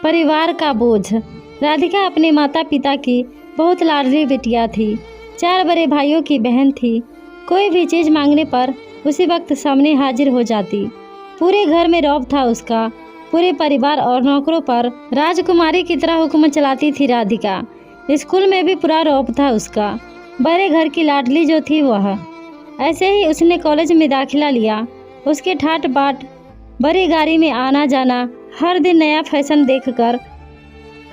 परिवार का बोझ। राधिका अपने माता पिता की बहुत लाडली बिटिया थी। 4 बड़े भाइयों की बहन थी। कोई भी चीज़ मांगने पर उसी वक्त सामने हाजिर हो जाती। पूरे घर में रौब था उसका। पूरे परिवार और नौकरों पर राजकुमारी की तरह हुक्म चलाती थी राधिका। स्कूल में भी पूरा रौब था उसका। बड़े घर की लाडली जो थी वह। ऐसे ही उसने कॉलेज में दाखिला लिया। उसके ठाट बाट, बड़ी गाड़ी में आना जाना, हर दिन नया फैशन देखकर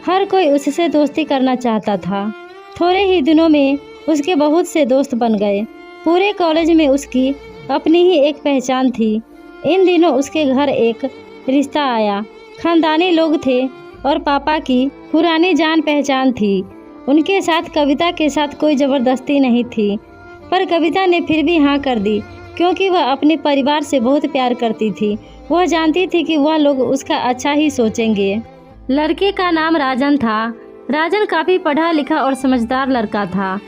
हर कोई उससे दोस्ती करना चाहता था। थोड़े ही दिनों में उसके बहुत से दोस्त बन गए। पूरे कॉलेज में उसकी अपनी ही एक पहचान थी। इन दिनों उसके घर एक रिश्ता आया। खानदानी लोग थे और पापा की पुरानी जान पहचान थी। उनके साथ कविता के साथ कोई ज़बरदस्ती नहीं थी, पर कविता ने फिर भी हाँ कर दी, क्योंकि वह अपने परिवार से बहुत प्यार करती थी। वह जानती थी कि वह लोग उसका अच्छा ही सोचेंगे। लड़के का नाम राजन था। राजन काफ़ी पढ़ा लिखा और समझदार लड़का था।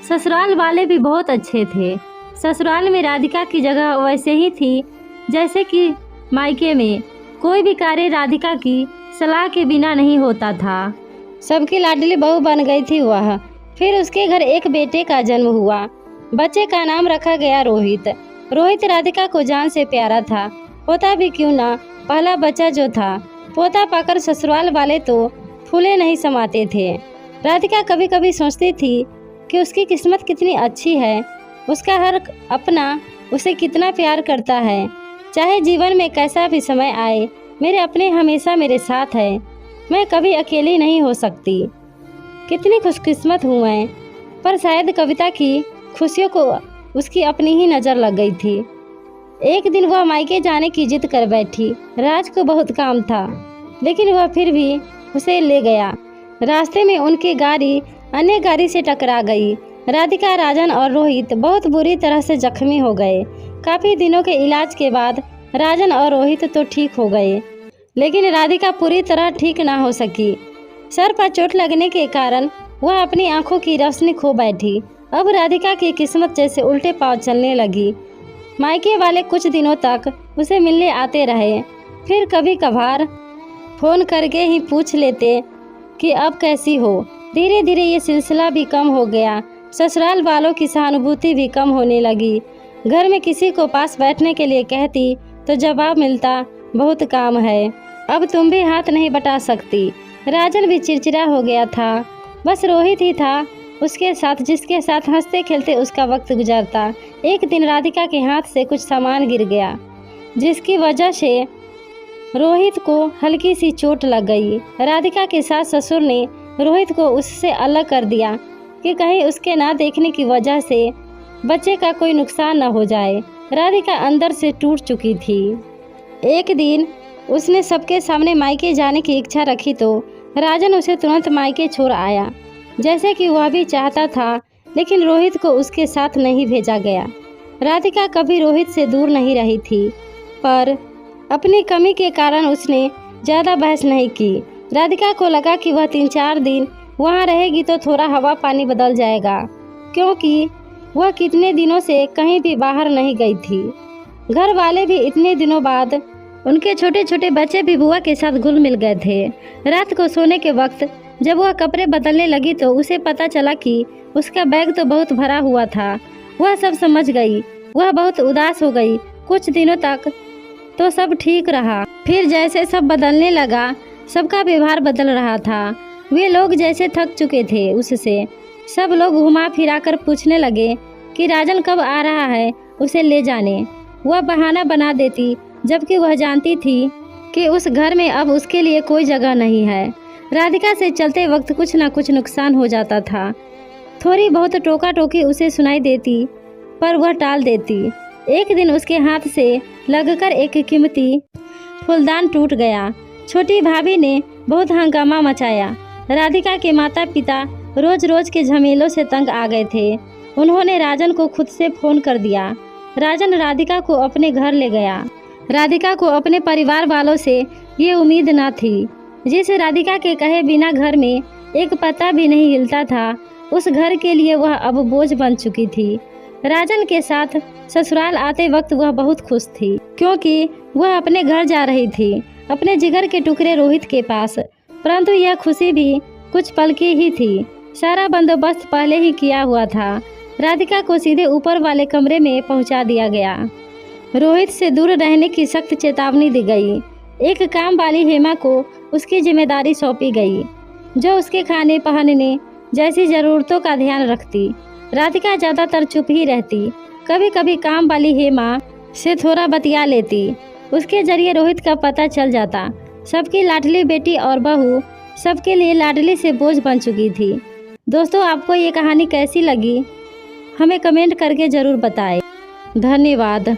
ससुराल वाले भी बहुत अच्छे थे। ससुराल में राधिका की जगह वैसे ही थी जैसे कि मायके में। कोई भी कार्य राधिका की सलाह के बिना नहीं होता था। सबकी लाडली बहू बन गई थी वह। फिर उसके घर एक बेटे का जन्म हुआ। बच्चे का नाम रखा गया रोहित। रोहित राधिका को जान से प्यारा था। होता भी क्यों ना, पहला बच्चा जो था। पोता पाकर ससुराल वाले तो फूले नहीं समाते थे। राधिका कभी कभी सोचती थी कि उसकी किस्मत कितनी अच्छी है। उसका हर अपना उसे कितना प्यार करता है। चाहे जीवन में कैसा भी समय आए, मेरे अपने हमेशा मेरे साथ है। मैं कभी अकेली नहीं हो सकती। कितनी खुशकिस्मत हूँ मैं। पर शायद कविता की खुशियों को उसकी अपनी ही नज़र लग गई थी। एक दिन वह मायके जाने की जिद कर बैठी। राज को बहुत काम था, लेकिन वह फिर भी उसे ले गया। रास्ते में उनकी गाड़ी अन्य गाड़ी से टकरा गई। राधिका, राजन और रोहित बहुत बुरी तरह से जख्मी हो गए। काफ़ी दिनों के इलाज के बाद राजन और रोहित तो ठीक हो गए, लेकिन राधिका पूरी तरह ठीक ना हो सकी। सर पर चोट लगने के कारण वह अपनी आंखों की रोशनी खो बैठी। अब राधिका की किस्मत जैसे उल्टे पांव चलने लगी। मायके वाले कुछ दिनों तक उसे मिलने आते रहे, फिर कभी कभार फ़ोन करके ही पूछ लेते कि अब कैसी हो। धीरे धीरे ये सिलसिला भी कम हो गया। ससुराल वालों की सहानुभूति भी कम होने लगी। घर में किसी को पास बैठने के लिए कहती तो जवाब मिलता, बहुत काम है, अब तुम भी हाथ नहीं बटा सकती। राजन भी चिड़चिड़ा हो गया था। बस रोहित ही था उसके साथ, जिसके साथ हंसते खेलते उसका वक्त गुजरता। एक दिन राधिका के हाथ से कुछ सामान गिर गया, जिसकी वजह से रोहित को हल्की सी चोट लग गई। राधिका के सास ससुर ने रोहित को उससे अलग कर दिया कि कहीं उसके ना देखने की वजह से बच्चे का कोई नुकसान न हो जाए। राधिका अंदर से टूट चुकी थी। एक दिन उसने सबके सामने मायके जाने की इच्छा रखी तो राजन उसे तुरंत मायके छोड़ आया, जैसे कि वह भी चाहता था, लेकिन रोहित को उसके साथ नहीं भेजा गया। राधिका कभी रोहित से दूर नहीं रही थी, पर अपनी कमी के कारण उसने ज़्यादा बहस नहीं की। राधिका को लगा कि वह 3-4 दिन वहाँ रहेगी तो थोड़ा हवा पानी बदल जाएगा, क्योंकि वह कितने दिनों से कहीं भी बाहर नहीं गई थी। घर वाले भी इतने दिनों बाद, उनके छोटे छोटे बच्चे भी बुआ के साथ घुल मिल गए थे। रात को सोने के वक्त जब वह कपड़े बदलने लगी तो उसे पता चला कि उसका बैग तो बहुत भरा हुआ था। वह सब समझ गई। वह बहुत उदास हो गई। कुछ दिनों तक तो सब ठीक रहा, फिर जैसे सब बदलने लगा, सबका व्यवहार बदल रहा था। वे लोग जैसे थक चुके थे उससे। सब लोग घुमा फिरा कर पूछने लगे कि राजन कब आ रहा है उसे ले जाने। वह बहाना बना देती, जबकि वह जानती थी कि उस घर में अब उसके लिए कोई जगह नहीं है। राधिका से चलते वक्त कुछ ना कुछ नुकसान हो जाता था। थोड़ी बहुत टोका टोकी उसे सुनाई देती, पर वह टाल देती। एक दिन उसके हाथ से लगकर एक कीमती फूलदान टूट गया। छोटी भाभी ने बहुत हंगामा मचाया। राधिका के माता पिता रोज रोज के झमेलों से तंग आ गए थे। उन्होंने राजन को खुद से फ़ोन कर दिया। राजन राधिका को अपने घर ले गया। राधिका को अपने परिवार वालों से ये उम्मीद न थी। जिस राधिका के कहे बिना घर में एक पत्ता भी नहीं हिलता था, उस घर के लिए वह अब बोझ बन चुकी थी। राजन के साथ ससुराल आते वक्त वह बहुत खुश थी, क्योंकि वह अपने घर जा रही थी, अपने जिगर के टुकड़े रोहित के पास। परंतु यह खुशी भी कुछ पल की ही थी। सारा बंदोबस्त पहले ही किया हुआ था। राधिका को सीधे ऊपर वाले कमरे में पहुंचा दिया गया। रोहित से दूर रहने की सख्त चेतावनी दी गई। एक काम वाली हेमा को उसकी जिम्मेदारी सौंपी गई, जो उसके खाने पहनने जैसी ज़रूरतों का ध्यान रखती। राधिका ज़्यादातर चुप ही रहती। कभी कभी काम वाली हेमा से थोड़ा बतिया लेती। उसके जरिए रोहित का पता चल जाता। सबकी लाडली बेटी और बहू सबके लिए लाडली से बोझ बन चुकी थी। दोस्तों, आपको ये कहानी कैसी लगी हमें कमेंट करके ज़रूर बताएं। धन्यवाद।